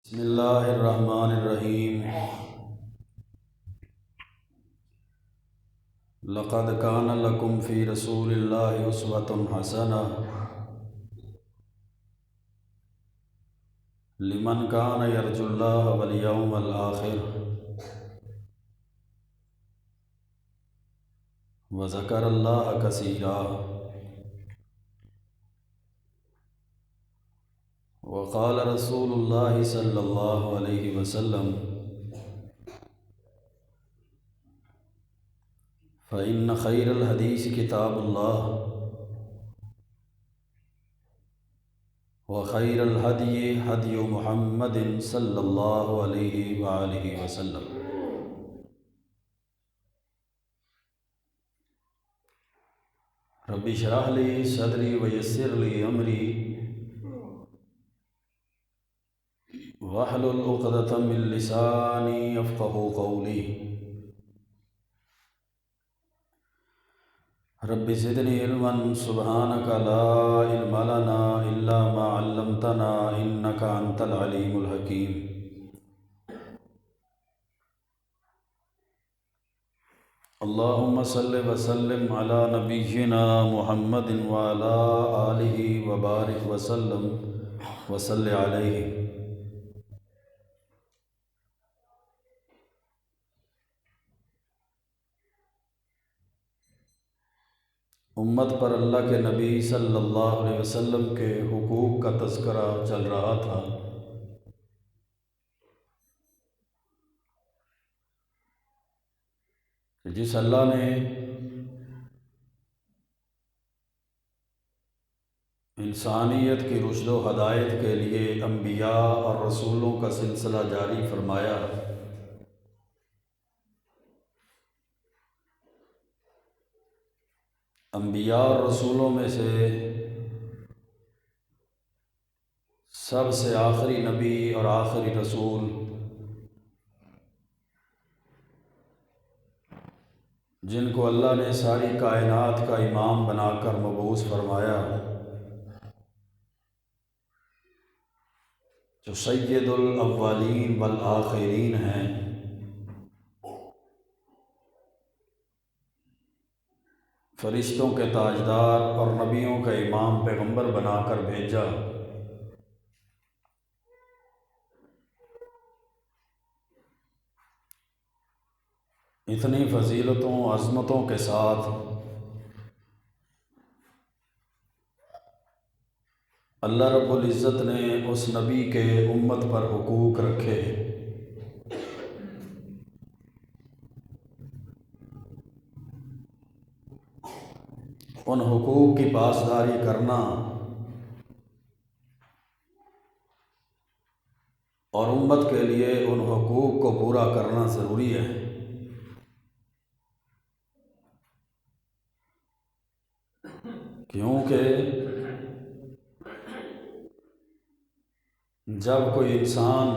بسم اللہ الرحمن الرحیم۔ لقد کان لکم فی رسول اللہ اسوۃ حسنہ لمن کان یرجو اللہ والیوم الآخر وذکر اللہ کثیرا۔ وقال رسول اللہ صلی اللہ علیہ وسلم فإن خیر الحدیث کتاب اللہ وخیر الہدی ہدی محمد صلی اللہ علیہ وآلہ وسلم۔ رب اشرح لی صدری ویسر لی امری واحلل عقدۃ من لسانی یفقہوا قولی۔ رب زدنی علما سبحانک لا علم لنا الا ما علمتنا انک انت العلیم الحکیم۔ اللہم صل وسلم علی نبینا محمد وعلی آلہ وبارک وسلم وصلی علیہ۔ امت پر اللہ کے نبی صلی اللہ علیہ وسلم کے حقوق کا تذکرہ چل رہا تھا۔ جس اللہ نے انسانیت کی رشد و ہدایت کے لیے انبیاء اور رسولوں کا سلسلہ جاری فرمایا، انبیاء اور رسولوں میں سے سب سے آخری نبی اور آخری رسول جن کو اللہ نے ساری کائنات کا امام بنا کر مبعوث فرمایا، جو سید الاولین والآخرین ہیں، فرشتوں کے تاجدار اور نبیوں کا امام پیغمبر بنا کر بھیجا۔ اتنی فضیلتوں عظمتوں کے ساتھ اللہ رب العزت نے اس نبی کے امت پر حقوق رکھے۔ ان حقوق کی پاسداری کرنا اور امت کے لیے ان حقوق کو پورا کرنا ضروری ہے۔ کیونکہ جب کوئی انسان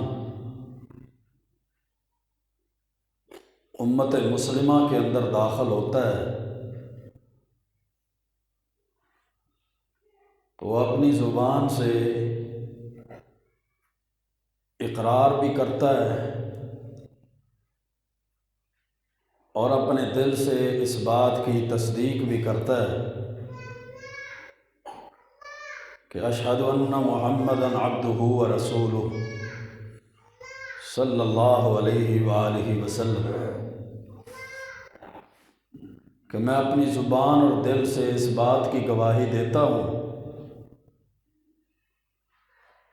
امت مسلمہ کے اندر داخل ہوتا ہے تو وہ اپنی زبان سے اقرار بھی کرتا ہے اور اپنے دل سے اس بات کی تصدیق بھی کرتا ہے کہ اشہد ان محمدً عبدہ ورسولہ صلی اللہ علیہ وآلہ وسلم، کہ میں اپنی زبان اور دل سے اس بات کی گواہی دیتا ہوں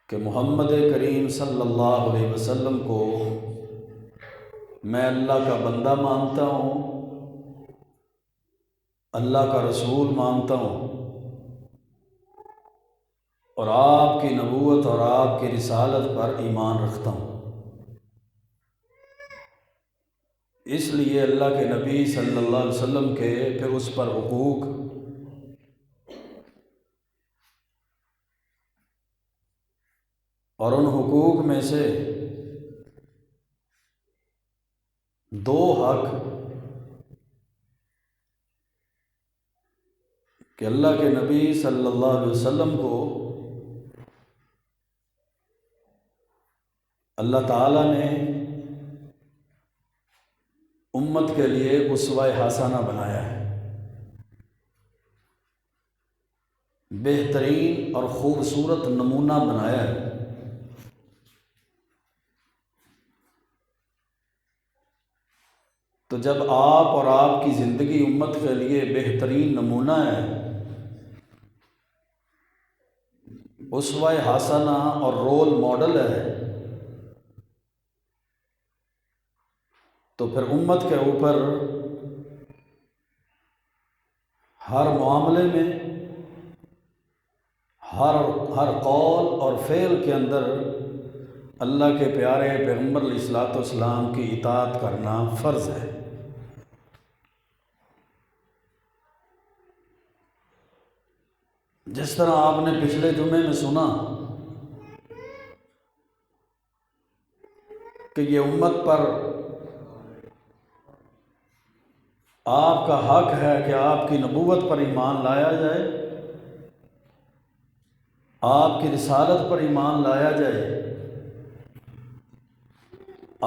کہ محمد کریم صلی اللہ علیہ وسلم کو میں اللہ کا بندہ مانتا ہوں، اللہ کا رسول مانتا ہوں، اور آپ کی نبوت اور آپ کی رسالت پر ایمان رکھتا ہوں۔ اس لیے اللہ کے نبی صلی اللہ علیہ وسلم کے پھر اس پر حقوق اور ان حقوق میں سے دو حق کہ اللہ کے نبی صلی اللہ علیہ وسلم کو اللہ تعالیٰ نے امت کے لیے اسوہ حسنہ بنایا ہے، بہترین اور خوبصورت نمونہ بنایا ہے۔ تو جب آپ اور آپ کی زندگی امت کے لیے بہترین نمونہ ہے، اسوہ حسنہ اور رول ماڈل ہے، تو پھر امت کے اوپر ہر معاملے میں، ہر قول اور فعل کے اندر اللہ کے پیارے پیغمبر علیہ الصلوۃ والسلام کی اطاعت کرنا فرض ہے۔ جس طرح آپ نے پچھلے جمعے میں سنا کہ یہ امت پر آپ کا حق ہے کہ آپ کی نبوت پر ایمان لایا جائے، آپ کی رسالت پر ایمان لایا جائے،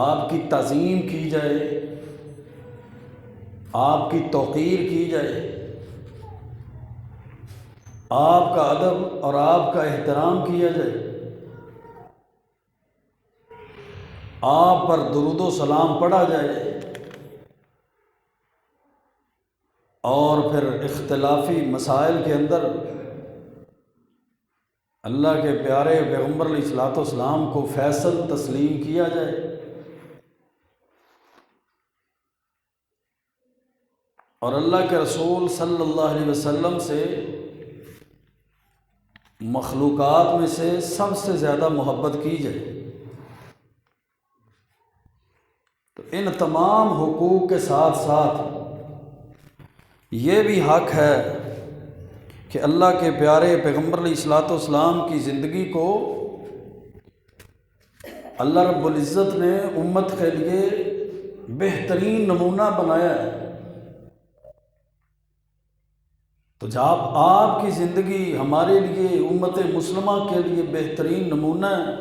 آپ کی تعظیم کی جائے، آپ کی توقیر کی جائے، آپ کا ادب اور آپ کا احترام کیا جائے، آپ پر درود و سلام پڑھا جائے، اور پھر اختلافی مسائل کے اندر اللہ کے پیارے پیغمبر علیہ الصلوۃ والسلام کو فیصل تسلیم کیا جائے، اور اللہ کے رسول صلی اللہ علیہ وسلم سے مخلوقات میں سے سب سے زیادہ محبت کی جائے۔ تو ان تمام حقوق کے ساتھ ساتھ یہ بھی حق ہے کہ اللہ کے پیارے پیغمبر علیہ الصلوۃ والسلام کی زندگی کو اللہ رب العزت نے امت کے لیے بہترین نمونہ بنایا ہے۔ تو جب آپ کی زندگی ہمارے لیے امت مسلمہ کے لیے بہترین نمونہ ہے،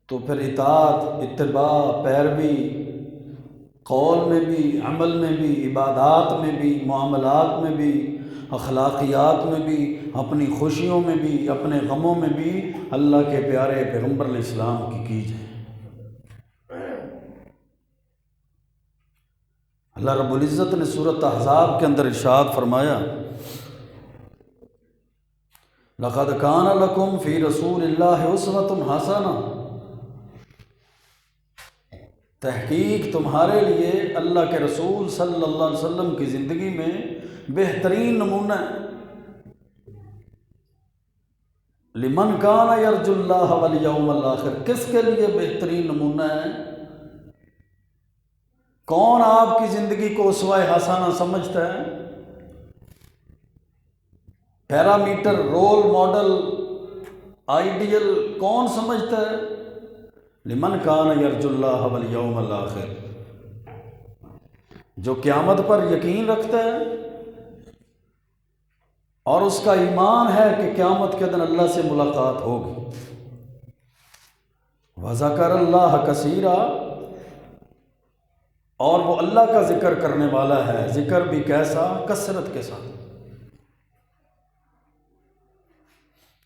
تو پھر اطاعت، اتباع، پیروی، قول میں بھی، عمل میں بھی، عبادات میں بھی، معاملات میں بھی، اخلاقیات میں بھی، اپنی خوشیوں میں بھی، اپنے غموں میں بھی اللہ کے پیارے پیغمبر علیہ السلام کی جائے۔ اللہ رب العزت نے سورۃ احزاب کے اندر ارشاد فرمایا، لَقَدْ كَانَ لَكُمْ فِي رَسُولِ اللَّهِ أُسْوَةٌ حَسَنَةٌ، تحقیق تمہارے لیے اللہ کے رسول صلی اللہ علیہ وسلم کی زندگی میں بہترین نمونہ ہے۔ لمن کان یرجو اللہ والیوم الآخر، کس کے لیے بہترین نمونہ ہے؟ کون آپ کی زندگی کو اسوہ حسنہ سمجھتا ہے؟ پیرامیٹر، رول ماڈل، آئیڈیل کون سمجھتا ہے؟ لمن کان یرجو اللہ والیوم الآخر، جو قیامت پر یقین رکھتا ہے اور اس کا ایمان ہے کہ قیامت کے دن اللہ سے ملاقات ہوگی۔ وَذَكَرَ اللَّهَ كَثِيرًا، اور وہ اللہ کا ذکر کرنے والا ہے، ذکر بھی کیسا؟ کثرت کے ساتھ۔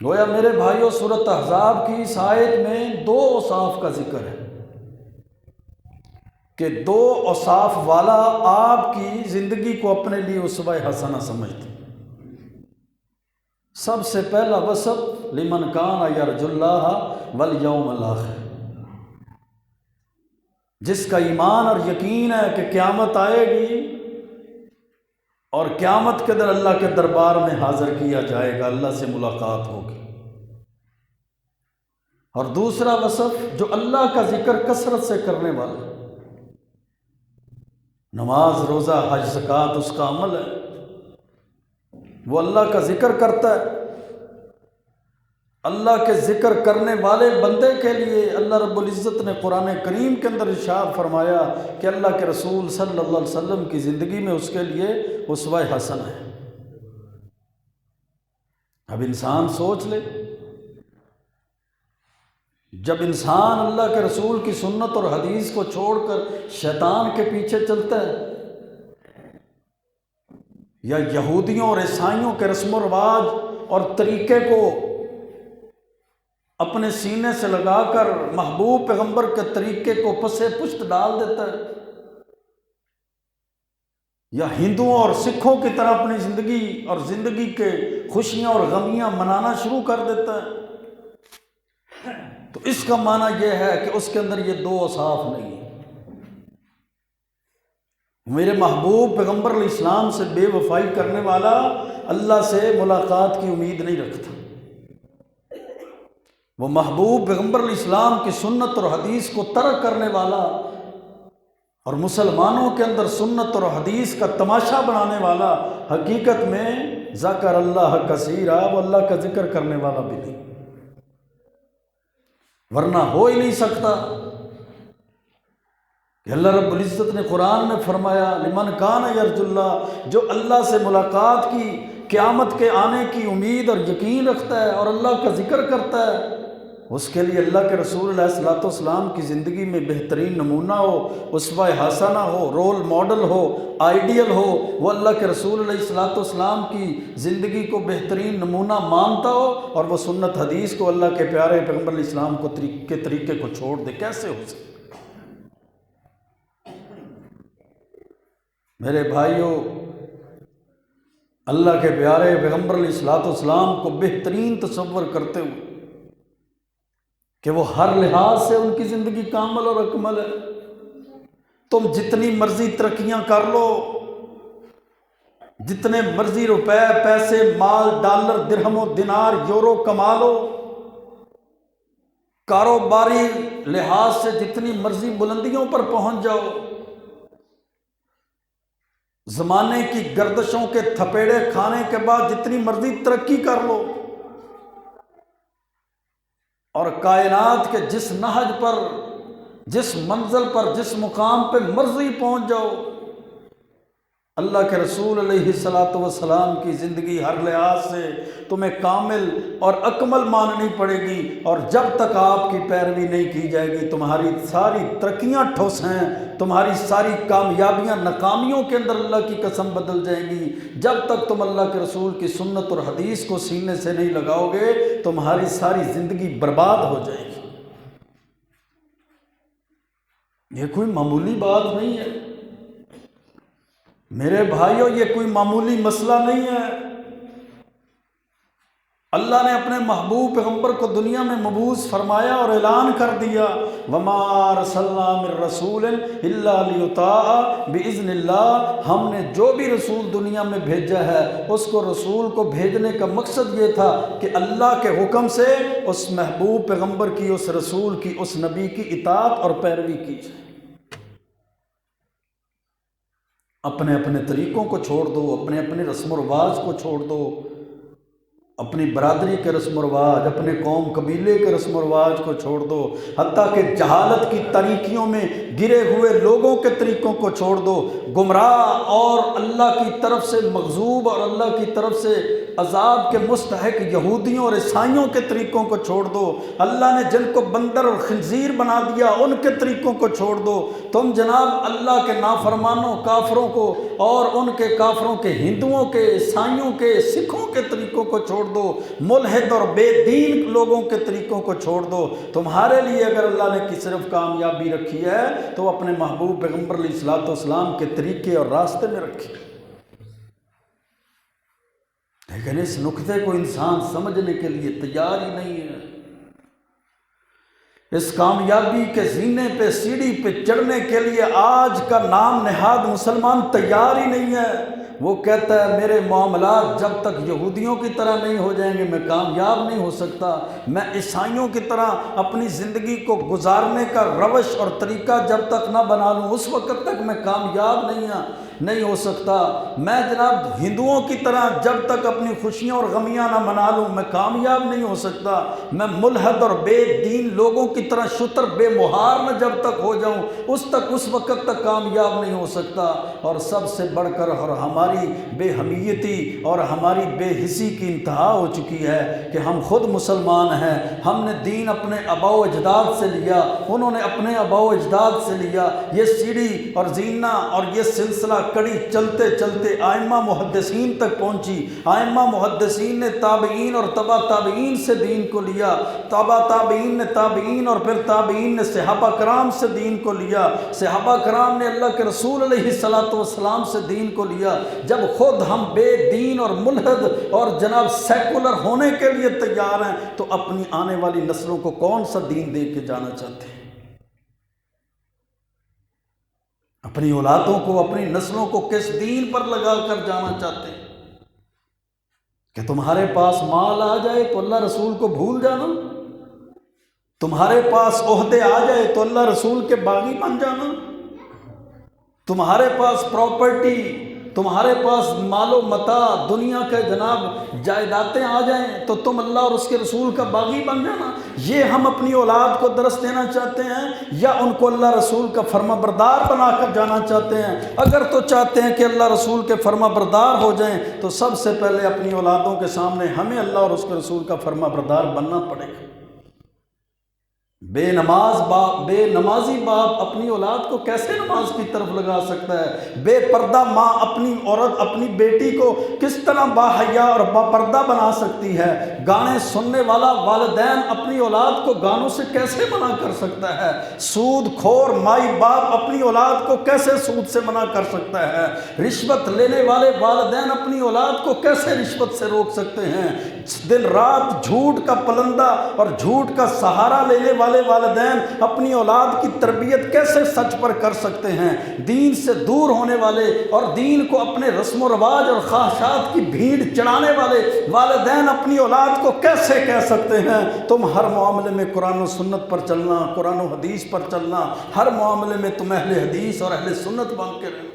گویا میرے بھائیوں، سورۃ احزاب کی اس آیت میں دو اوصاف کا ذکر ہے کہ دو اوصاف والا آپ کی زندگی کو اپنے لیے اسوہ حسنہ سمجھتے۔ سب سے پہلا وصف لمن کان یرجو اللہ والیوم الآخر، جس کا ایمان اور یقین ہے کہ قیامت آئے گی اور قیامت کے دن اللہ کے دربار میں حاضر کیا جائے گا، اللہ سے ملاقات ہوگی۔ اور دوسرا وصف جو اللہ کا ذکر کثرت سے کرنے والا، نماز، روزہ، حج، زکوٰۃ اس کا عمل ہے، وہ اللہ کا ذکر کرتا ہے۔ اللہ کے ذکر کرنے والے بندے کے لیے اللہ رب العزت نے قرآن کریم کے اندر ارشاد فرمایا کہ اللہ کے رسول صلی اللہ علیہ وسلم کی زندگی میں اس کے لیے اسوہ حسنہ ہے۔ اب انسان سوچ لے جب انسان اللہ کے رسول کی سنت اور حدیث کو چھوڑ کر شیطان کے پیچھے چلتا ہے یا یہودیوں اور عیسائیوں کے رسم و رواج اور طریقے کو اپنے سینے سے لگا کر محبوب پیغمبر کے طریقے کو پس پشت ڈال دیتا ہے، یا ہندوؤں اور سکھوں کی طرح اپنی زندگی اور زندگی کے خوشیاں اور غمیاں منانا شروع کر دیتا ہے، تو اس کا معنی یہ ہے کہ اس کے اندر یہ دو اوصاف نہیں ہیں۔ میرے محبوب پیغمبر علیہ السلام سے بے وفائی کرنے والا اللہ سے ملاقات کی امید نہیں رکھتا، وہ محبوب پیغمبر علیہ السلام کی سنت اور حدیث کو ترک کرنے والا اور مسلمانوں کے اندر سنت اور حدیث کا تماشا بنانے والا حقیقت میں ذکر اللہ کثیرا، وہ اللہ کا ذکر کرنے والا بھی نہیں، ورنہ ہو ہی نہیں سکتا کہ اللہ رب العزت نے قرآن میں فرمایا لمن کان یرجو اللہ، جو اللہ سے ملاقات کی، قیامت کے آنے کی امید اور یقین رکھتا ہے اور اللہ کا ذکر کرتا ہے، اس کے لیے اللہ کے رسول علیہ الصلوۃ والسلام کی زندگی میں بہترین نمونہ ہو، اسوہ حسنہ ہو، رول ماڈل ہو، آئیڈیل ہو، وہ اللہ کے رسول علیہ الصلوۃ والسلام کی زندگی کو بہترین نمونہ مانتا ہو اور وہ سنت حدیث کو اللہ کے پیارے پیغمبر علیہ السلام کو کے طریقے کو چھوڑ دے، کیسے ہو سکتا؟ میرے بھائیوں، اللہ کے پیارے پیغمبر علیہ الصلوۃ والسلام کو بہترین تصور کرتے ہوئے کہ وہ ہر لحاظ سے ان کی زندگی کامل اور اکمل ہے، تم جتنی مرضی ترقیاں کر لو، جتنے مرضی روپے پیسے مال ڈالر درہم و دینار یورو کما لو، کاروباری لحاظ سے جتنی مرضی بلندیوں پر پہنچ جاؤ، زمانے کی گردشوں کے تھپیڑے کھانے کے بعد جتنی مرضی ترقی کر لو اور کائنات کے جس نہج پر، جس منزل پر، جس مقام پہ مرضی پہنچ جاؤ، اللہ کے رسول علیہ الصلوۃ والسلام کی زندگی ہر لحاظ سے تمہیں کامل اور اکمل ماننی پڑے گی، اور جب تک آپ کی پیروی نہیں کی جائے گی تمہاری ساری ترقیاں ٹھوس ہیں، تمہاری ساری کامیابیاں ناکامیوں کے اندر اللہ کی قسم بدل جائیں گی۔ جب تک تم اللہ کے رسول کی سنت اور حدیث کو سینے سے نہیں لگاؤ گے تمہاری ساری زندگی برباد ہو جائے گی۔ یہ کوئی معمولی بات نہیں ہے میرے بھائیوں، یہ کوئی معمولی مسئلہ نہیں ہے۔ اللہ نے اپنے محبوب پیغمبر کو دنیا میں مبعوث فرمایا اور اعلان کر دیا وَمَا أَرْسَلْنَا مِن رَّسُولٍ إِلَّا لِيُطَاعَ بِإِذْنِ اللَّهِ، ہم نے جو بھی رسول دنیا میں بھیجا ہے اس کو رسول کو بھیجنے کا مقصد یہ تھا کہ اللہ کے حکم سے اس محبوب پیغمبر کی، اس رسول کی، اس نبی کی اطاعت اور پیروی کی جائے۔ اپنے اپنے طریقوں کو چھوڑ دو، اپنے اپنے رسم و رواج کو چھوڑ دو، اپنی برادری کے رسم و رواج، اپنے قوم قبیلے کے رسم و رواج کو چھوڑ دو، حتیٰ کہ جہالت کی تاریکیوں میں گرے ہوئے لوگوں کے طریقوں کو چھوڑ دو، گمراہ اور اللہ کی طرف سے مغضوب اور اللہ کی طرف سے عذاب کے مستحق یہودیوں اور عیسائیوں کے طریقوں کو چھوڑ دو، اللہ نے جن کو بندر اور خنزیر بنا دیا ان کے طریقوں کو چھوڑ دو۔ تم جناب اللہ کے نافرمانوں کافروں کو اور ان کے کافروں کے ہندوؤں کے، عیسائیوں کے، سکھوں کے طریقوں کو چھوڑ دو، ملحد اور بے دین لوگوں کے طریقوں کو چھوڑ دو۔ تمہارے لیے اگر اللہ نے صرف کامیابی رکھی ہے تو اپنے محبوب پیغمبر علیہ الصلوۃ والسلام کے طریقے اور راستے میں رکھی، لیکن اس نقطے کو انسان سمجھنے کے لیے تیار ہی نہیں ہے۔ اس کامیابی کے زینے پہ، سیڑھی پہ چڑھنے کے لیے آج کا نام نہاد مسلمان تیار ہی نہیں ہے۔ وہ کہتا ہے میرے معاملات جب تک یہودیوں کی طرح نہیں ہو جائیں گے میں کامیاب نہیں ہو سکتا، میں عیسائیوں کی طرح اپنی زندگی کو گزارنے کا روش اور طریقہ جب تک نہ بنا لوں اس وقت تک میں کامیاب نہیں ہوں۔ نہیں ہو سکتا۔ میں جناب ہندوؤں کی طرح جب تک اپنی خوشیاں اور غمیاں نہ منا لوں میں کامیاب نہیں ہو سکتا۔ میں ملحد اور بے دین لوگوں کی طرح شتر بے مہار نہ جب تک ہو جاؤں اس وقت تک کامیاب نہیں ہو سکتا۔ اور سب سے بڑھ کر اور ہماری بے حمیتی اور ہماری بے حسی کی انتہا ہو چکی ہے کہ ہم خود مسلمان ہیں، ہم نے دین اپنے آباء و اجداد سے لیا، انہوں نے اپنے آباء و اجداد سے لیا۔ یہ سیڑھی اور زینہ اور یہ سلسلہ کڑی چلتے چلتے ائمہ محدثین تک پہنچی۔ ائمہ محدثین نے تابعین اور تبع تابعین سے دین کو لیا، تبع تابعین نے تابعین اور پھر تابعین نے صحابہ کرام سے دین کو لیا، صحابہ کرام نے اللہ کے رسول علیہ السلام سے دین کو لیا۔ جب خود ہم بے دین اور ملحد اور جناب سیکولر ہونے کے لیے تیار ہیں تو اپنی آنے والی نسلوں کو کون سا دین دے کے جانا چاہتے ہیں؟ اپنی اولادوں کو اپنی نسلوں کو کس دین پر لگا کر جانا چاہتے ہیں؟ کہ تمہارے پاس مال آ جائے تو اللہ رسول کو بھول جانا، تمہارے پاس عہدے آ جائے تو اللہ رسول کے باغی بن جانا، تمہارے پاس پراپرٹی، تمہارے پاس مال و متاع دنیا کے جناب جائیدادیں آ جائیں تو تم اللہ اور اس کے رسول کا باغی بن جانا۔ یہ ہم اپنی اولاد کو درس دینا چاہتے ہیں یا ان کو اللہ رسول کا فرما بردار بنا کر جانا چاہتے ہیں؟ اگر تو چاہتے ہیں کہ اللہ رسول کے فرما بردار ہو جائیں تو سب سے پہلے اپنی اولادوں کے سامنے ہمیں اللہ اور اس کے رسول کا فرما بردار بننا پڑے گا۔ بے نمازی باپ اپنی اولاد کو کیسے نماز کی طرف لگا سکتا ہے؟ بے پردہ ماں اپنی عورت اپنی بیٹی کو کس طرح باحیا اور با پردہ بنا سکتی ہے؟ گانے سننے والا والدین اپنی اولاد کو گانوں سے کیسے منع کر سکتا ہے؟ سود خور مائی باپ اپنی اولاد کو کیسے سود سے منع کر سکتا ہے؟ رشوت لینے والے والدین اپنی اولاد کو کیسے رشوت سے روک سکتے ہیں؟ دن رات جھوٹ کا پلندہ اور جھوٹ کا سہارا لینے والے والدین اپنی اولاد کی تربیت کیسے سچ پر کر سکتے ہیں؟ دین سے دور ہونے والے اور دین کو اپنے رسم و رواج اور خواہشات کی بھیڑ چڑھانے والے والدین اپنی اولاد کو کیسے کہہ سکتے ہیں تم ہر معاملے میں قرآن و سنت پر چلنا، قرآن و حدیث پر چلنا، ہر معاملے میں تم اہل حدیث اور اہل سنت بن کے رہنا؟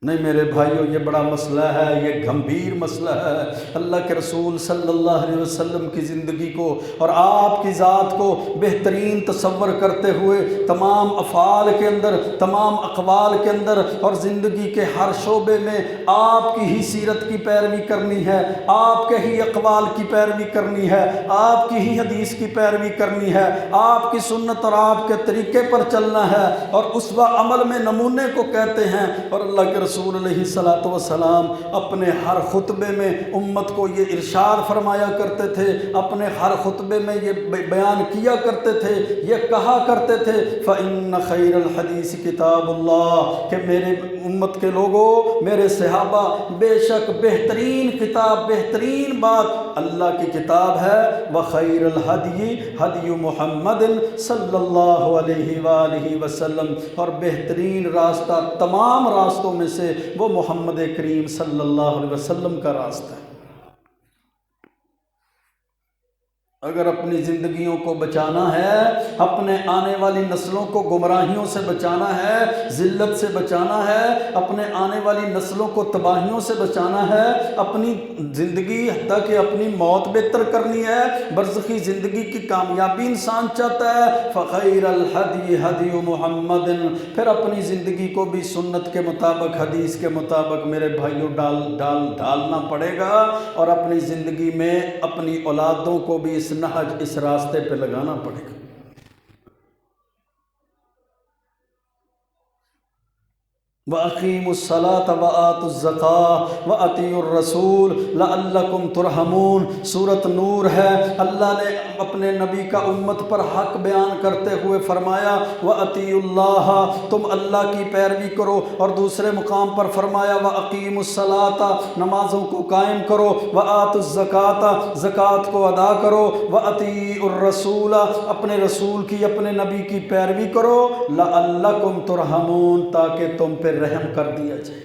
نہیں میرے بھائیو، یہ بڑا مسئلہ ہے، یہ گھمبیر مسئلہ ہے۔ اللہ کے رسول صلی اللہ علیہ وسلم کی زندگی کو اور آپ کی ذات کو بہترین تصور کرتے ہوئے تمام افعال کے اندر، تمام اقوال کے اندر اور زندگی کے ہر شعبے میں آپ کی ہی سیرت کی پیروی کرنی ہے، آپ کے ہی اقوال کی پیروی کرنی ہے، آپ کی ہی حدیث کی پیروی کرنی ہے، آپ کی سنت اور آپ کے طریقے پر چلنا ہے، اور اسوہ عمل میں نمونے کو کہتے ہیں۔ اور اللہ کے رسول علیہ السلام اپنے ہر خطبے میں امت کو یہ ارشاد فرمایا کرتے تھے، اپنے ہر خطبے میں یہ بیان کیا کرتے تھے، یہ کہا کرتے تھے فَإِنَّ خَيْرَ الْحَدِيثِ كِتَابُ اللَّهِ، کہ میرے امت کے لوگوں، میرے صحابہ، بے شک بہترین کتاب، بہترین بات اللہ کی کتاب ہے، وَخَيْرَ الْحَدِيِ هَدْيُ مُحَمَّدٍ صلی اللہ علیہ وآلہ وسلم، اور بہترین راستہ تمام راستوں میں سے وہ محمد کریم صلی اللہ علیہ وسلم کا راستہ ہے۔ اگر اپنی زندگیوں کو بچانا ہے، اپنے آنے والی نسلوں کو گمراہیوں سے بچانا ہے، ذلت سے بچانا ہے، اپنے آنے والی نسلوں کو تباہیوں سے بچانا ہے، اپنی زندگی حتیٰ کہ اپنی موت بہتر کرنی ہے، برزخی زندگی کی کامیابی انسان چاہتا ہے، فخیر الہدی ہدی محمد، پھر اپنی زندگی کو بھی سنت کے مطابق، حدیث کے مطابق میرے بھائیوں ڈالنا پڑے گا، اور اپنی زندگی میں اپنی اولادوں کو بھی اس نہج، اس راستے پہ لگانا پڑے گا۔ وَأَقِيمُوا الصَّلَاةَ وَآتُوا الزَّكَاةَ وَأَطِيعُوا الرَّسُولَ لَعَلَّكُمْ تُرْحَمُونَ۔ سورۃ نور ہے۔ اللہ نے اپنے نبی کا امت پر حق بیان کرتے ہوئے فرمایا وَأَطِيعُوا اللَّهَ، تم اللہ کی پیروی کرو، اور دوسرے مقام پر فرمایا وَأَقِيمُوا الصَّلَاةَ، نمازوں کو قائم کرو، وَآتُوا الزَّكَاةَ، زکوٰۃ کو ادا کرو، وَأَطِيعُوا الرَّسُولَ، اپنے رسول کی، اپنے نبی کی پیروی کرو، لَعَلَّكُمْ تُرْحَمُونَ، تاکہ تم پہ رحم کر دیا جائے۔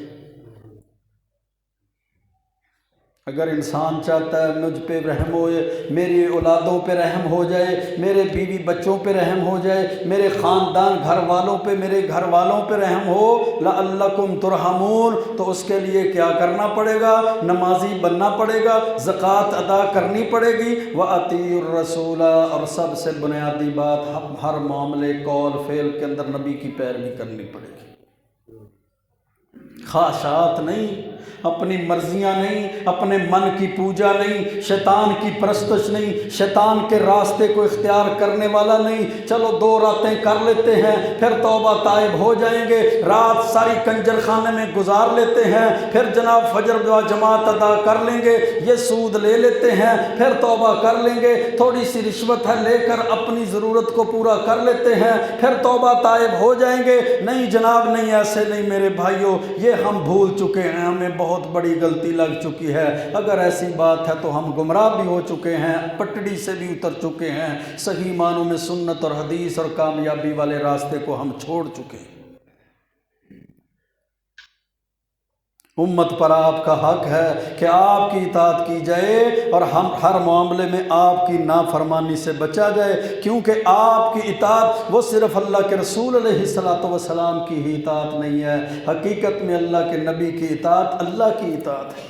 اگر انسان چاہتا ہے مجھ پہ رحم ہو، میری اولادوں پہ رحم ہو جائے، میرے بیوی بچوں پہ رحم ہو جائے، میرے خاندان گھر والوں پہ، میرے گھر والوں پہ رحم ہو، لعلکم ترحمون، تو اس کے لیے کیا کرنا پڑے گا؟ نمازی بننا پڑے گا، زکوٰۃ ادا کرنی پڑے گی، وَأَطِیعُوا الرَّسُولَ، اور سب سے بنیادی بات ہر معاملے قول فعل کے اندر نبی کی پیروی کرنی پڑے گی، خواہشات نہیں، اپنی مرضیاں نہیں، اپنے من کی پوجا نہیں، شیطان کی پرستش نہیں، شیطان کے راستے کو اختیار کرنے والا نہیں۔ چلو 2 راتیں کر لیتے ہیں، پھر توبہ تائب ہو جائیں گے، رات ساری کنجر خانے میں گزار لیتے ہیں، پھر جناب فجر و جماعت ادا کر لیں گے، یہ سود لے لیتے ہیں، پھر توبہ کر لیں گے، تھوڑی سی رشوت ہے لے کر اپنی ضرورت کو پورا کر لیتے ہیں، پھر توبہ تائب ہو جائیں گے۔ نہیں جناب، نہیں، ایسے نہیں میرے بھائیوں، یہ ہم بھول چکے ہیں، ہمیں بہت بڑی غلطی لگ چکی ہے۔ اگر ایسی بات ہے تو ہم گمراہ بھی ہو چکے ہیں، پٹڑی سے بھی اتر چکے ہیں، صحیح معنوں میں سنت اور حدیث اور کامیابی والے راستے کو ہم چھوڑ چکے ہیں۔ امت پر آپ کا حق ہے کہ آپ کی اطاعت کی جائے اور ہم ہر معاملے میں آپ کی نافرمانی سے بچا جائے، کیونکہ آپ کی اطاعت وہ صرف اللہ کے رسول علیہ السلام کی ہی اطاعت نہیں ہے، حقیقت میں اللہ کے نبی کی اطاعت اللہ کی اطاعت ہے۔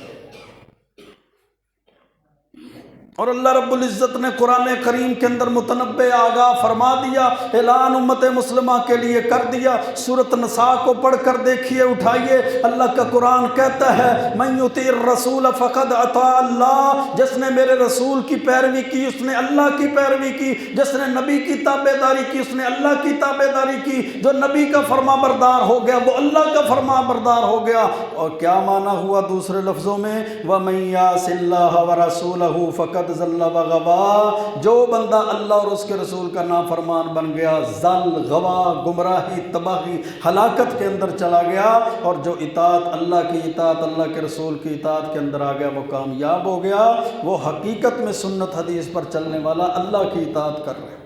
اور اللہ رب العزت نے قرآن کریم کے اندر متنبع آگاہ فرما دیا، اعلان امت مسلمہ کے لیے کر دیا۔ سورۃ نساء کو پڑھ کر دیکھیے، اٹھائیے، اللہ کا قرآن کہتا ہے من یطیع الرسول فقد اطاع اللہ، جس نے میرے رسول کی پیروی کی اس نے اللہ کی پیروی کی، جس نے نبی کی تابع داری کی اس نے اللہ کی تابع داری کی، جو نبی کا فرما بردار ہو گیا وہ اللہ کا فرما بردار ہو گیا۔ اور کیا معنی ہوا دوسرے لفظوں میں؟ وَمَن يَعْصِ اللَّهَ وَرَسُولَهُ فَقَدْ ذل وغوا، جو بندہ اللہ اور اس کے رسول کا نافرمان بن گیا، ذل، غوا، گمراہی، تباہی، ہلاکت کے اندر چلا گیا، اور جو اطاعت اللہ کی اطاعت اللہ کے رسول کی اطاعت کے اندر آ گیا وہ کامیاب ہو گیا، وہ حقیقت میں سنت حدیث پر چلنے والا اللہ کی اطاعت کر رہے ہیں۔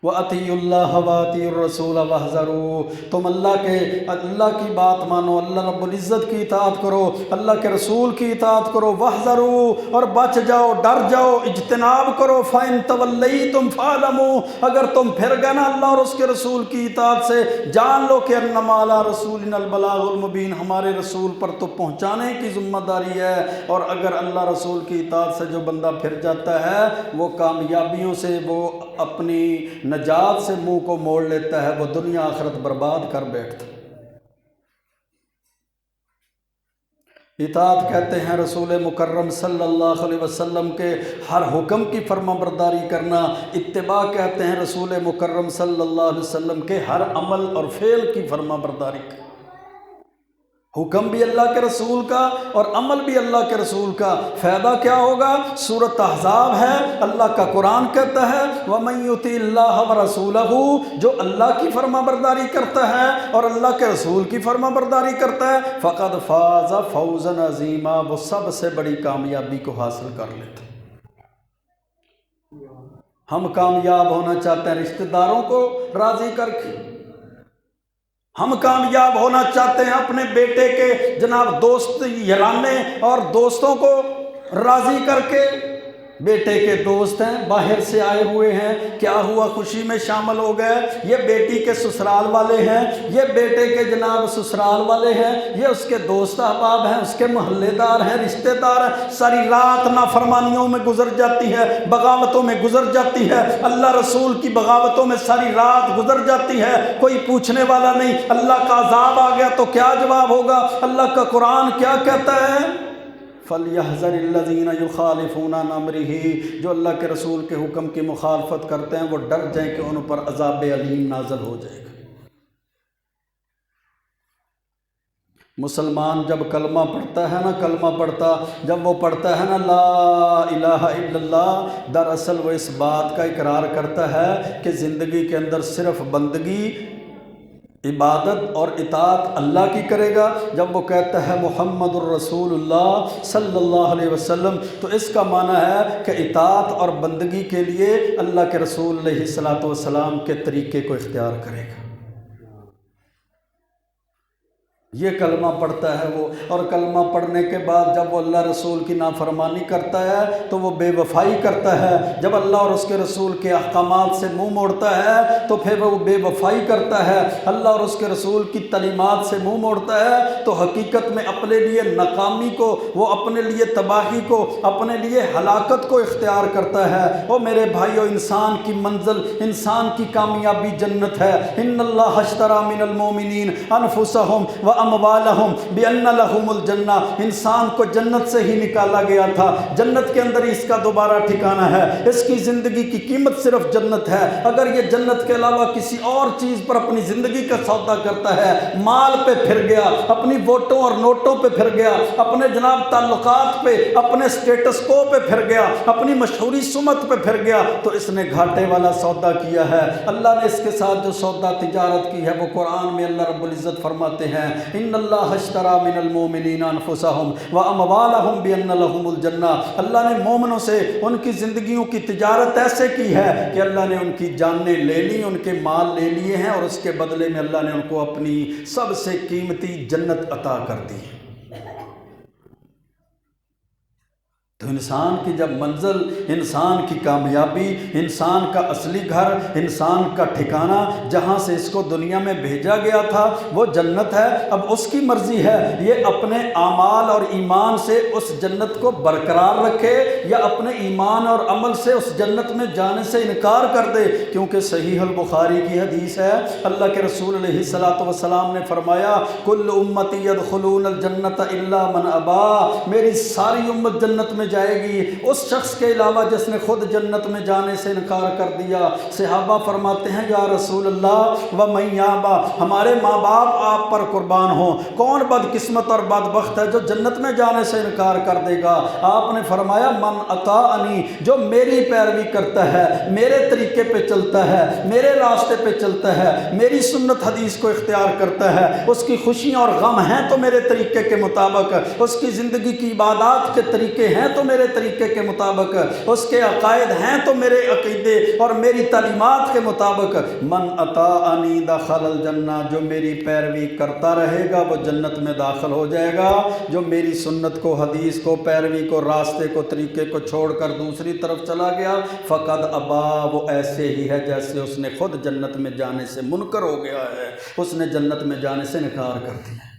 وَأَطِيعُوا اللَّهَ وَأَطِيعُوا الرَّسُولَ وَاحْذَرُوا، تم اللہ کی بات مانو، اللہ رب العزت کی اطاعت کرو، اللہ کے رسول کی اطاعت کرو، وَاحْذَرُوا، اور بچ جاؤ، ڈر جاؤ، اجتناب کرو، فَإِن تَوَلَّيْتُمْ فَاعْلَمُوا، اگر تم پھر گئے نا اللہ اور اس کے رسول کی اطاعت سے، جان لو کہ اَنَّمَا عَلَىٰ رَسُولِنَا الْبَلَاغُ الْمُبِينُ، ہمارے رسول پر تو پہنچانے کی ذمہ داری ہے۔ اور اگر اللہ رسول کی اطاعت سے جو بندہ پھر جاتا ہے وہ کامیابیوں سے، وہ اپنی نجات سے منہ کو موڑ لیتا ہے، وہ دنیا آخرت برباد کر بیٹھتا ہے۔ اطاعت کہتے ہیں رسول مکرم صلی اللہ علیہ وسلم کے ہر حکم کی فرما برداری کرنا، اتباع کہتے ہیں رسول مکرم صلی اللہ علیہ وسلم کے ہر عمل اور فعل کی فرما برداری کرنا، حکم بھی اللہ کے رسول کا اور عمل بھی اللہ کے رسول کا۔ فائدہ کیا ہوگا؟ سورۃ احزاب ہے، اللہ کا قرآن کہتا ہے وَمَن یُطِعِ اللَّهَ وَرَسُولَهُ، جو اللہ کی فرما برداری کرتا ہے اور اللہ کے رسول کی فرما برداری کرتا ہے، فَقَدْ فَازَ فَوْزًا عَظِيمًا، وہ سب سے بڑی کامیابی کو حاصل کر لیتا ہے۔ ہم کامیاب ہونا چاہتے ہیں رشتہ داروں کو راضی کر کے، ہم کامیاب ہونا چاہتے ہیں اپنے بیٹے کے جناب دوست یارانے اور دوستوں کو راضی کر کے۔ بیٹے کے دوست ہیں، باہر سے آئے ہوئے ہیں، کیا ہوا خوشی میں شامل ہو گئے، یہ بیٹی کے سسرال والے ہیں، یہ بیٹے کے جناب سسرال والے ہیں، یہ اس کے دوست احباب ہیں، اس کے محلے دار ہیں، رشتہ دار ہیں، ساری رات نافرمانیوں میں گزر جاتی ہے، بغاوتوں میں گزر جاتی ہے، اللہ رسول کی بغاوتوں میں ساری رات گزر جاتی ہے، کوئی پوچھنے والا نہیں، اللہ کا عذاب آ گیا تو کیا جواب ہوگا؟ اللہ کا قرآن کیا کہتا ہے؟ فَلْيَحْذَرِ الَّذِينَ يُخَالِفُونَ عَنْ أَمْرِهِ، جو اللہ کے رسول کے حکم کی مخالفت کرتے ہیں وہ ڈر جائیں کہ ان پر عذاب علیم نازل ہو جائے گا۔ مسلمان جب کلمہ پڑھتا ہے نا، کلمہ پڑھتا جب وہ پڑھتا ہے نا لا الہ الا اللہ، دراصل وہ اس بات کا اقرار کرتا ہے کہ زندگی کے اندر صرف بندگی، عبادت اور اطاعت اللہ کی کرے گا۔ جب وہ کہتا ہے محمد الرسول اللہ صلی اللہ علیہ وسلم، تو اس کا معنی ہے کہ اطاعت اور بندگی کے لیے اللہ کے رسول علیہ السلام کے طریقے کو اختیار کرے گا۔ یہ کلمہ پڑھتا ہے وہ، اور کلمہ پڑھنے کے بعد جب وہ اللہ رسول کی نافرمانی کرتا ہے تو وہ بے وفائی کرتا ہے، جب اللہ اور اس کے رسول کے احکامات سے منہ موڑتا ہے تو پھر وہ بے وفائی کرتا ہے، اللہ اور اس کے رسول کی تعلیمات سے منہ موڑتا ہے تو حقیقت میں اپنے لیے ناکامی کو، وہ اپنے لیے تباہی کو، اپنے لیے ہلاکت کو اختیار کرتا ہے۔ وہ میرے بھائیو، انسان کی منزل، انسان کی کامیابی جنت ہے۔ ان اللہ اشتری من المؤمنین انفسہم واموالہم بان لہم الجنہ، انسان کو جنت سے ہی نکالا گیا تھا، جنت کے اندر ہی اس کا دوبارہ ٹھکانہ ہے، اس کی زندگی کی قیمت صرف جنت ہے۔ اگر یہ جنت کے علاوہ کسی اور چیز پر اپنی زندگی کا سودا کرتا ہے، مال پہ پھر گیا، اپنی ووٹوں اور نوٹوں پہ پھر گیا، اپنے جناب تعلقات پہ، اپنے سٹیٹس کو پہ پھر گیا، اپنی مشہوری سمت پہ پھر گیا، تو اس نے گھاٹے والا سودا کیا ہے۔ اللہ نے اس کے ساتھ جو سودا تجارت کی ہے وہ قرآن میں اللہ رب العزت فرماتے ہیں ان اللہ اشتری من المؤمنین انفسہم واموالہم بان لہم الجنہ، اللہ نے مومنوں سے ان کی زندگیوں کی تجارت ایسے کی ہے کہ اللہ نے ان کی جانیں لے لی، ان کے مال لے لیے ہیں، اور اس کے بدلے میں اللہ نے ان کو اپنی سب سے قیمتی جنت عطا کر دی۔ تو انسان کی جب منزل، انسان کی کامیابی، انسان کا اصلی گھر، انسان کا ٹھکانہ جہاں سے اس کو دنیا میں بھیجا گیا تھا وہ جنت ہے، اب اس کی مرضی ہے یہ اپنے اعمال اور ایمان سے اس جنت کو برقرار رکھے یا اپنے ایمان اور عمل سے اس جنت میں جانے سے انکار کر دے، کیونکہ صحیح البخاری کی حدیث ہے، اللہ کے رسول علیہ السلام نے فرمایا کل امتی یدخلون الجنت الا من ابا، میری ساری امت جنت میں جائے گی اس شخص کے علاوہ جس نے خود جنت میں جانے سے انکار کر دیا۔ صحابہ فرماتے ہیں یا رسول اللہ ومن یابا، ہمارے ماں باپ آپ پر قربان ہوں، کون بدقسمت اور بدبخت ہے جو جنت میں جانے سے انکار کر دے گا؟ آپ نے فرمایا من اطاعنی، جو میری پیروی کرتا ہے، میرے طریقے پہ چلتا ہے، میرے راستے پہ چلتا ہے، میری سنت حدیث کو اختیار کرتا ہے، اس کی خوشیاں اور غم ہیں تو میرے طریقے کے مطابق، اس کی زندگی کی عبادات کے طریقے ہیں تو میرے طریقے کے مطابق، اس کے عقائد ہیں تو میرے عقیدے اور میری تعلیمات کے مطابق، من اطاعنی دخل الجنہ، جو میری پیروی کرتا رہے گا وہ جنت میں داخل ہو جائے گا، جو میری سنت کو، حدیث کو، پیروی کو، راستے کو، طریقے کو چھوڑ کر دوسری طرف چلا گیا فقد ابا، وہ ایسے ہی ہے جیسے اس نے خود جنت میں جانے سے منکر ہو گیا ہے، اس نے جنت میں جانے سے انکار کر دیا۔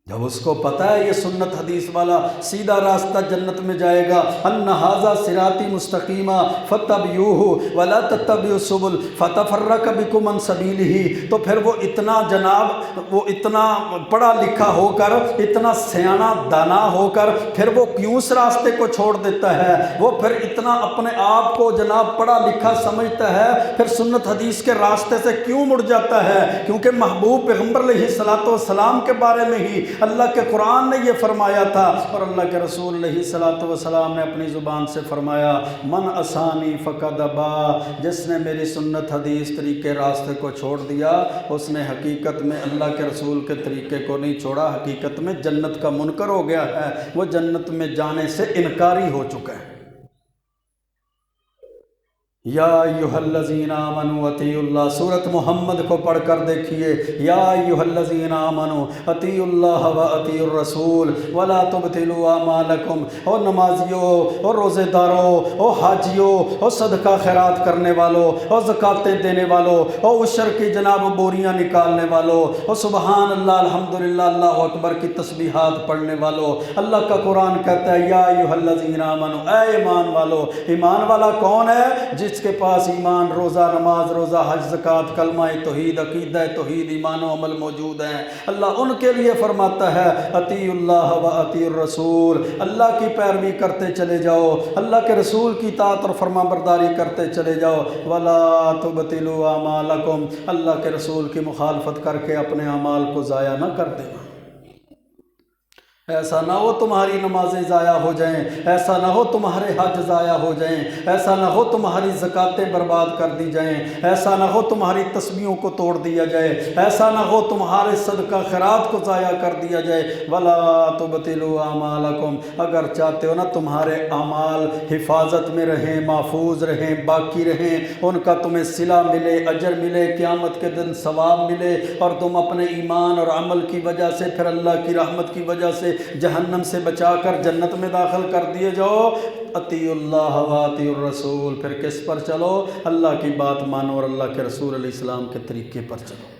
جب اس کو پتہ ہے یہ سنت حدیث والا سیدھا راستہ جنت میں جائے گا، ان ھذا صراطی مستقیما فاتبعوہ ولا تتبعوا السبل فتفرق بکم عن سبیلہ، تو پھر وہ اتنا جناب، وہ اتنا پڑھا لکھا ہو کر، اتنا سیاںا دانا ہو کر پھر وہ کیوں اس راستے کو چھوڑ دیتا ہے؟ وہ پھر اتنا اپنے آپ کو جناب پڑھا لکھا سمجھتا ہے، پھر سنت حدیث کے راستے سے کیوں مڑ جاتا ہے؟ کیونکہ محبوب پیغمبر علیہ السلام کے بارے میں ہی اللہ کے قرآن نے یہ فرمایا تھا، اور اللہ کے رسول علیہ السلام نے اپنی زبان سے فرمایا من عصانی فقد ابا، جس نے میری سنت حدیث طریقے راستے کو چھوڑ دیا اس نے حقیقت میں اللہ کے رسول کے طریقے کو نہیں چھوڑا، حقیقت میں جنت کا منکر ہو گیا ہے، وہ جنت میں جانے سے انکاری ہو چکا ہے۔ یا ایھا الذین آمنوا اطیعوا اللہ، سورۃ محمد کو پڑھ کر دیکھیے، یا ایھا الذین آمنوا اطیعوا اللہ واطیعوا الرسول ولا تبطلوا اعمالکم، او نمازیوں، او روزے داروں، او حاجیوں، او صدقہ خیرات کرنے والوں، او زکاتیں دینے والوں، او عشر کی جناب بوریاں نکالنے والوں، او سبحان اللہ الحمدللہ اللہ اکبر کی تسبیحات پڑھنے والوں، اللہ کا قرآن کہتا ہے یا ایھا الذین آمنوا، اے ایمان والو۔ ایمان والا کون ہے؟ جس کے پاس ایمان، روزہ، نماز، روزہ، حج، زکوٰۃ، کلمہ توحید، عقیدہ توحید، ایمان و عمل موجود ہیں۔ اللہ ان کے لیے فرماتا ہے اطیعوا اللہ و اطیعوا الرسول، اللہ کی پیروی کرتے چلے جاؤ، اللہ کے رسول کی اطاعت اور فرما برداری کرتے چلے جاؤ، ولا تبطلوا اعمالکم، اللہ کے رسول کی مخالفت کر کے اپنے اعمال کو ضائع نہ کر دینا۔ ایسا نہ ہو تمہاری نمازیں ضائع ہو جائیں، ایسا نہ ہو تمہارے حج ضائع ہو جائیں، ایسا نہ ہو تمہاری زکاتیں برباد کر دی جائیں، ایسا نہ ہو تمہاری تسبیحوں کو توڑ دیا جائے، ایسا نہ ہو تمہارے صدقہ خیرات کو ضائع کر دیا جائے۔ وَلَا تُبْطِلُوا أَعْمَالَكُمْ، اگر چاہتے ہو نا تمہارے اعمال حفاظت میں رہیں، محفوظ رہیں، باقی رہیں، ان کا تمہیں صلہ ملے، اجر ملے، قیامت کے دن ثواب ملے، اور تم اپنے ایمان اور عمل کی وجہ سے، پھر اللہ کی رحمت کی وجہ سے جہنم سے بچا کر جنت میں داخل کر دیے جاؤ، اطیعوا اللہ و اطیعوا الرسول، پھر کس پر چلو؟ اللہ کی بات مانو اور اللہ کے رسول علیہ السلام کے طریقے پر چلو۔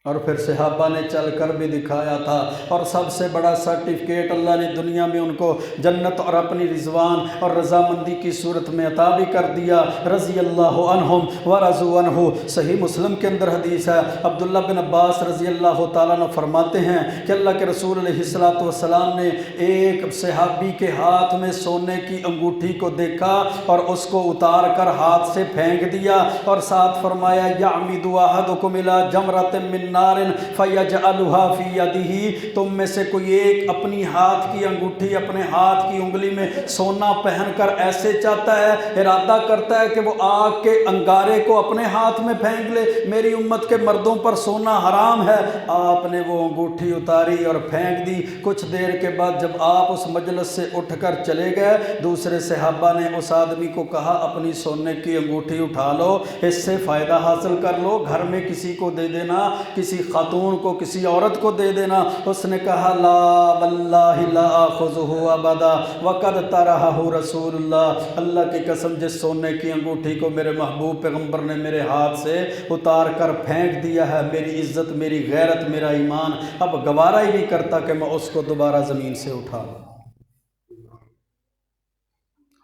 اور پھر صحابہ نے چل کر بھی دکھایا تھا، اور سب سے بڑا سرٹیفکیٹ اللہ نے دنیا میں ان کو جنت اور اپنی رضوان اور رضامندی کی صورت میں عطا بھی کر دیا۔ رضی اللہ عنہم ورضوا عنہ، صحیح مسلم کے اندر حدیث ہے، عبداللہ بن عباس رضی اللہ تعالیٰ عنہ فرماتے ہیں کہ اللہ کے رسول علیہ السلام نے ایک صحابی کے ہاتھ میں سونے کی انگوٹھی کو دیکھا اور اس کو اتار کر ہاتھ سے پھینک دیا، اور ساتھ فرمایا یعمد احدکم الی جمرۃ من نار فیجعلها فی یدہ، تم میں سے کوئی ایک اپنی ہاتھ کی انگوٹھی، اپنے ہاتھ کی انگلی میں سونا پہن کر ایسے چاہتا ہے، ارادہ کرتا ہے کہ وہ آگ کے انگارے کو اپنے ہاتھ میں پھینک لے، میری امت کے مردوں پر سونا حرام ہے۔ آپ نے وہ انگوٹھی اتاری اور پھینک دی۔ کچھ دیر کے بعد جب آپ اس مجلس سے اٹھ کر چلے گئے، دوسرے صحابہ نے اس آدمی کو کہا اپنی سونے کی انگوٹھی اٹھا لو، اس سے فائدہ حاصل کر لو، گھر میں کسی کو دے دینا، کسی خاتون کو، کسی عورت کو دے دینا۔ اس نے کہا لا واللہ لا آخذہ ابدا وقد طرحہ رسول اللہ، اللہ کی قسم جس سونے کی انگوٹھی کو میرے محبوب پیغمبر نے میرے ہاتھ سے اتار کر پھینک دیا ہے، میری عزت، میری غیرت، میرا ایمان اب گوارا ہی نہیں کرتا کہ میں اس کو دوبارہ زمین سے اٹھا لوں۔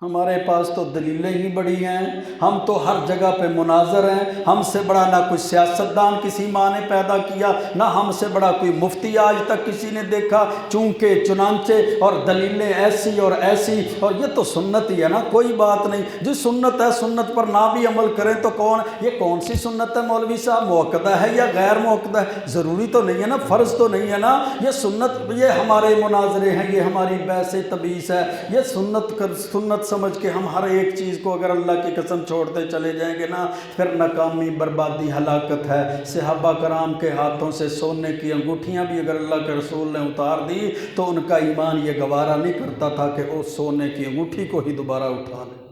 ہمارے پاس تو دلیلیں ہی بڑی ہیں، ہم تو ہر جگہ پہ مناظر ہیں، ہم سے بڑا نہ کوئی سیاستدان کسی ماں نے پیدا کیا، نہ ہم سے بڑا کوئی مفتی آج تک کسی نے دیکھا، چونکہ چنانچہ، اور دلیلیں ایسی اور ایسی، اور یہ تو سنت ہی ہے نا، کوئی بات نہیں، جو سنت ہے سنت پر نہ بھی عمل کریں تو یہ کون سی سنت ہے مولوی صاحب، موقدہ ہے یا غیر موقدہ ہے؟ ضروری تو نہیں ہے نا، فرض تو نہیں ہے نا، یہ سنت، یہ ہمارے مناظرے ہیں، یہ ہماری بحث تبیس ہے، یہ سنت سمجھ کے ہم ہر ایک چیز کو اگر اللہ کی قسم چھوڑتے چلے جائیں گے نا، پھر ناکامی، بربادی، ہلاکت ہے۔ صحابہ کرام کے ہاتھوں سے سونے کی انگوٹھیاں بھی اگر اللہ کے رسول نے اتار دی تو ان کا ایمان یہ گوارا نہیں کرتا تھا کہ اس سونے کی انگوٹھی کو ہی دوبارہ اٹھا لے۔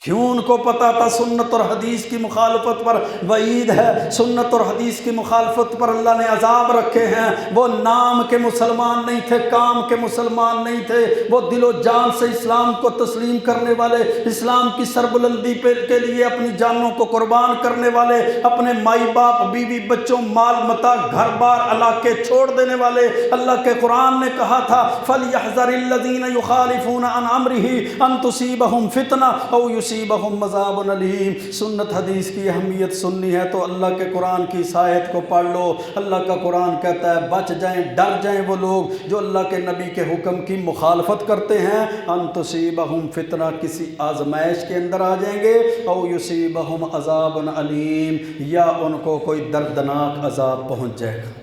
کیوں؟ ان کو پتا تھا سنت اور حدیث کی مخالفت پر وعید ہے، سنت اور حدیث کی مخالفت پر اللہ نے عذاب رکھے ہیں۔ وہ نام کے مسلمان نہیں تھے، کام کے مسلمان نہیں تھے، وہ دل و جان سے اسلام کو تسلیم کرنے والے، اسلام کی سربلندی کے لیے اپنی جانوں کو قربان کرنے والے، اپنے مائی باپ، بیوی بچوں، مال متاع، گھر بار، علاقے چھوڑ دینے والے۔ اللہ کے قرآن نے کہا تھا فَلْيَحْذَرِ الَّذِينَ يُخَالِفُونَ عَنْ أَمْرِهِ أَن تُصِيبَهُمْ فِتْنَةٌ أَوْ يُصِيبَهُمْ عَذَابٌ أَلِيمٌ۔ سنت حدیث کی اہمیت سننی ہے تو اللہ کے قرآن کی اس آیت کو پڑھ لو۔ اللہ کا قرآن کہتا ہے بچ جائیں، ڈر جائیں وہ لوگ جو اللہ کے نبی کے حکم کی مخالفت کرتے ہیں۔ ان تصیبہم فتنہ، کسی آزمائش کے اندر آ جائیں گے، او یصیبہم عذاب علیم، یا ان کو کوئی دردناک عذاب پہنچ جائے گا۔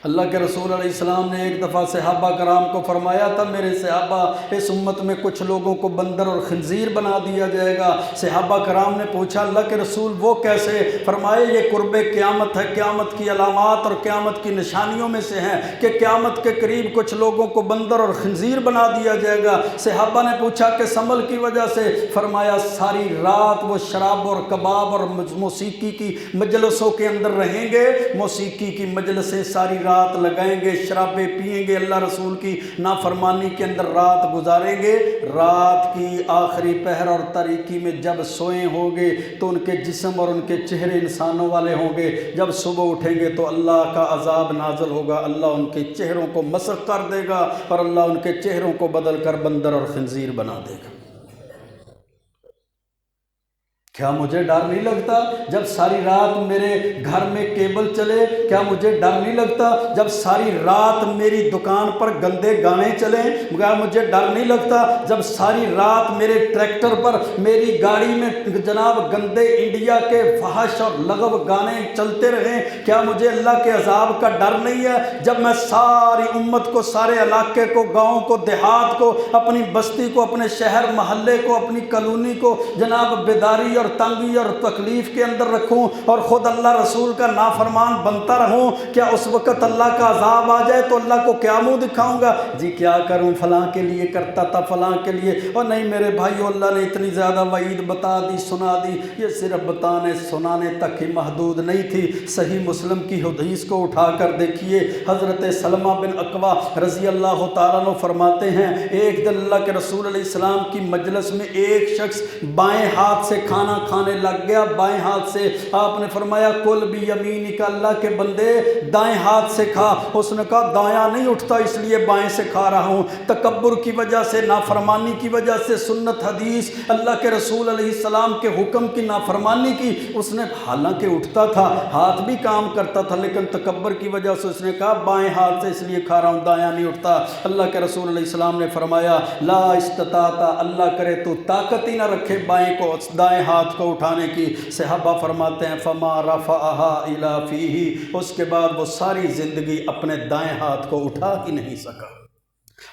اللہ کے رسول علیہ السلام نے ایک دفعہ صحابہ کرام کو فرمایا تھا میرے صحابہ، اس امت میں کچھ لوگوں کو بندر اور خنزیر بنا دیا جائے گا۔ صحابہ کرام نے پوچھا اللہ کے رسول وہ کیسے؟ فرمائے یہ قرب قیامت ہے، قیامت کی علامات اور قیامت کی نشانیوں میں سے ہیں کہ قیامت کے قریب کچھ لوگوں کو بندر اور خنزیر بنا دیا جائے گا۔ صحابہ نے پوچھا کس عمل کی وجہ سے؟ فرمایا ساری رات وہ شراب اور کباب اور موسیقی کی مجلسوں کے اندر رہیں گے، موسیقی کی مجلسیں ساری رات لگائیں گے، شرابیں پئیں گے، اللہ رسول کی نافرمانی کے اندر رات گزاریں گے۔ رات کی آخری پہر اور تاریکی میں جب سوئے ہوں گے تو ان کے جسم اور ان کے چہرے انسانوں والے ہوں گے، جب صبح اٹھیں گے تو اللہ کا عذاب نازل ہوگا، اللہ ان کے چہروں کو مسخ کر دے گا اور اللہ ان کے چہروں کو بدل کر بندر اور خنزیر بنا دے گا۔ کیا مجھے ڈر نہیں لگتا جب ساری رات میرے گھر میں کیبل چلے؟ کیا مجھے ڈر نہیں لگتا جب ساری رات میری دکان پر گندے گانے چلیں؟ کیا مجھے ڈر نہیں لگتا جب ساری رات میرے ٹریکٹر پر میری گاڑی میں جناب گندے انڈیا کے فحش اور لغو گانے چلتے رہیں؟ کیا مجھے اللہ کے عذاب کا ڈر نہیں ہے جب میں ساری امت کو، سارے علاقے کو، گاؤں کو، دیہات کو، اپنی بستی کو، اپنے شہر محلے کو، اپنی کالونی کو جناب بیداری اور تنگی اور تکلیف کے اندر رکھوں اور خود اللہ رسول کا نافرمان بنتا رہوں؟ کیا اس وقت اللہ کا عذاب آ جائے تو اللہ کو کیا منہ دکھاؤں گا؟ جی کیا کروں، فلاں کے لیے کرتا تھا، فلاں کے لیے، اور نہیں میرے بھائیو، اللہ نے اتنی زیادہ وعید بتا دی، سنا دی، یہ صرف بتانے سنانے تک ہی محدود نہیں تھی۔ صحیح مسلم کی حدیث کو اٹھا کر دیکھیے، حضرت سلمہ بن اکوع رضی اللہ تعالیٰ عنہ فرماتے ہیں ایک دن اللہ کے رسول علیہ السلام کی مجلس میں ایک شخص بائیں ہاتھ سے کھانا کھانے لگ گیا، بائیں ہاتھ سے۔ آپ نے فرمایا کل بھی یمینک، اللہ کے بندے دائیں ہاتھ سے کھا۔ اس نے کہا دایاں نہیں اٹھتا اس لیے بائیں سے کھا رہا ہوں۔ تکبر کی وجہ سے، نافرمانی کی وجہ سے، سنت حدیث اللہ کے رسول علیہ السلام کے حکم کی نافرمانی کی، اس نے حالانکہ اٹھتا تھا، ہاتھ بھی کام کرتا تھا، لیکن تکبر کی وجہ سے اس نے کہا بائیں ہاتھ سے اس لیے کھا رہا ہوں، دایاں نہیں اٹھتا۔ اللہ کے رسول علیہ السلام نے فرمایا لا استطاعت، اللہ کرے تو طاقت ہی نہ رکھے بائیں کو، دائیں ہاتھ کو اٹھانے کی۔ صحابہ فرماتے ہیں فما رفعها الا فیہ، اس کے بعد وہ ساری زندگی اپنے دائیں ہاتھ کو اٹھا ہی نہیں سکا۔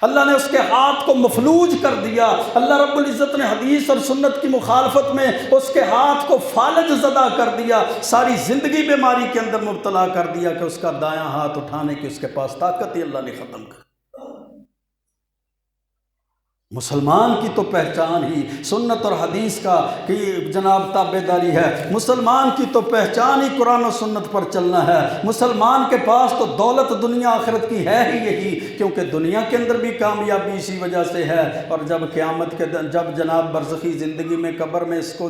اللہ نے اس کے ہاتھ کو مفلوج کر دیا۔ اللہ رب العزت نے حدیث اور سنت کی مخالفت میں اس کے ہاتھ کو فالج زدہ کر دیا، ساری زندگی بیماری کے اندر مبتلا کر دیا کہ اس کا دایاں ہاتھ اٹھانے کی اس کے پاس طاقت ہی اللہ نے ختم کر۔ مسلمان کی تو پہچان ہی سنت اور حدیث کا کہ جناب تابع داری ہے، مسلمان کی تو پہچان ہی قرآن و سنت پر چلنا ہے۔ مسلمان کے پاس تو دولت دنیا آخرت کی ہے ہی یہی، کیونکہ دنیا کے اندر بھی کامیابی اسی وجہ سے ہے، اور جب قیامت کے دن جب جناب برزخی زندگی میں قبر میں اس کو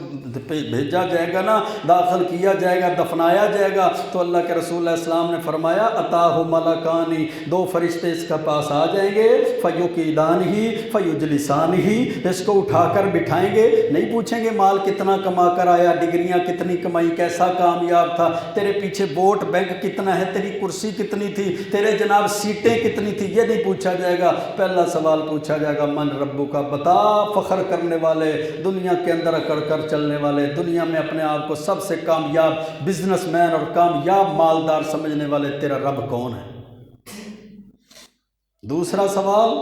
بھیجا جائے گا نا، داخل کیا جائے گا، دفنایا جائے گا، تو اللہ کے رسول علیہ السلام نے فرمایا اتاہ ملکانی، دو فرشتے اس کے پاس آ جائیں گے، فیقیدانہ فیجلسان ہی، اس کو اٹھا کر بٹھائیں گے، نہیں پوچھیں گے مال کتنا کما کر آیا، ڈگریاں کتنی کمائی، کیسا کامیاب تھا، تیرے پیچھے ووٹ بینک کتنا ہے، تیری کرسی کتنی تھی، تیرے جناب سیٹیں کتنی تھی، یہ نہیں پوچھا جائے گا۔ پہلا سوال پوچھا جائے گا من ربو کا، بتا فخر کرنے والے، دنیا کے اندر اکڑ کر چلنے والے، دنیا میں اپنے آپ کو سب سے کامیاب بزنس مین اور کامیاب مالدار سمجھنے والے، تیرا رب کون ہے؟ دوسرا سوال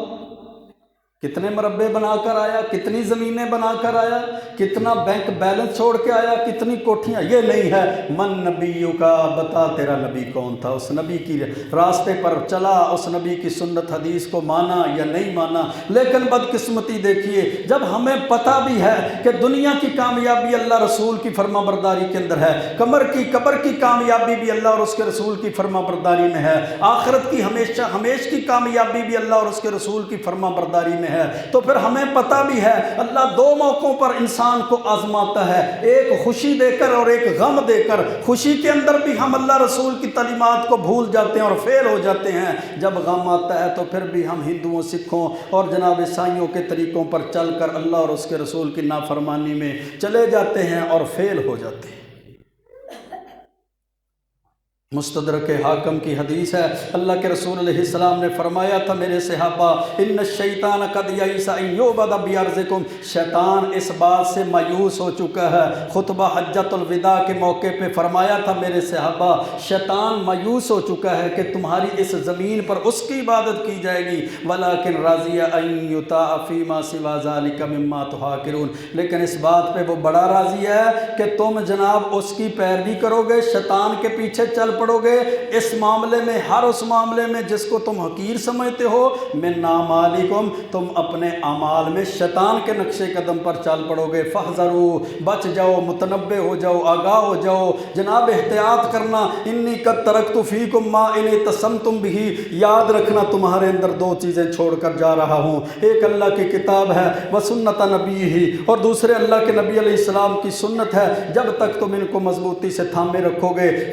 کتنے مربع بنا کر آیا، کتنی زمینیں بنا کر آیا، کتنا بینک بیلنس چھوڑ کے آیا، کتنی کوٹھیاں، یہ نہیں ہے۔ من نبیوں کا، بتا تیرا نبی کون تھا، اس نبی کی راستے پر چلا، اس نبی کی سنت حدیث کو مانا یا نہیں مانا۔ لیکن بدقسمتی دیکھیے، جب ہمیں پتہ بھی ہے کہ دنیا کی کامیابی اللہ رسول کی فرما برداری کے اندر ہے، قبر کی کامیابی بھی اللہ اور اس کے رسول کی فرما برداری میں ہے، آخرت کی ہمیشہ کی کامیابی بھی اللہ اور اس کے رسول کی فرما برداری میں ہے، تو پھر ہمیں پتہ بھی ہے اللہ دو موقعوں پر انسان کو آزماتا ہے، ایک خوشی دے کر اور ایک غم دے کر۔ خوشی کے اندر بھی ہم اللہ رسول کی تعلیمات کو بھول جاتے ہیں اور فیل ہو جاتے ہیں، جب غم آتا ہے تو پھر بھی ہم ہندوؤں، سکھوں اور جناب عیسائیوں کے طریقوں پر چل کر اللہ اور اس کے رسول کی نافرمانی میں چلے جاتے ہیں اور فیل ہو جاتے ہیں۔ مستدرک حاکم کی حدیث ہے، اللہ کے رسول علیہ السلام نے فرمایا تھا میرے صحابہ ان الشیطان قد یئس ان یعبد بارضکم، شیطان اس بات سے مایوس ہو چکا ہے۔ خطبہ حجۃ الوداع کے موقع پہ فرمایا تھا میرے صحابہ شیطان مایوس ہو چکا ہے کہ تمہاری اس زمین پر اس کی عبادت کی جائے گی، ولکن راضی ان یطاع فیما سوا ذلک مما تحاکرون، لیکن اس بات پہ وہ بڑا راضی ہے کہ تم جناب اس کی پیروی کرو گے، شیطان کے پیچھے چل پڑو گے اس معاملے میں، ہر اس معاملے میں جس کو تم حقیر سمجھتے ہو، من اعمالکم، تم اپنے اعمال میں شیطان کے نقش قدم پر چل پڑو گے، فاحذروا، بچ جاؤ، متنبہ ہو جاؤ، آگاہ ہو جاؤ، جناب احتیاط کرنا، انی قد ترکت فیکم ما ان اعتصمتم بہ، یاد رکھنا تمہارے اندر دو چیزیں چھوڑ کر جا رہا ہوں، ایک اللہ کی کتاب ہے وسنت نبیہ، اور دوسرے اللہ کے نبی علیہ السلام کی سنت ہے، جب تک تم ان کو مضبوطی سے تھامے رکھو گے،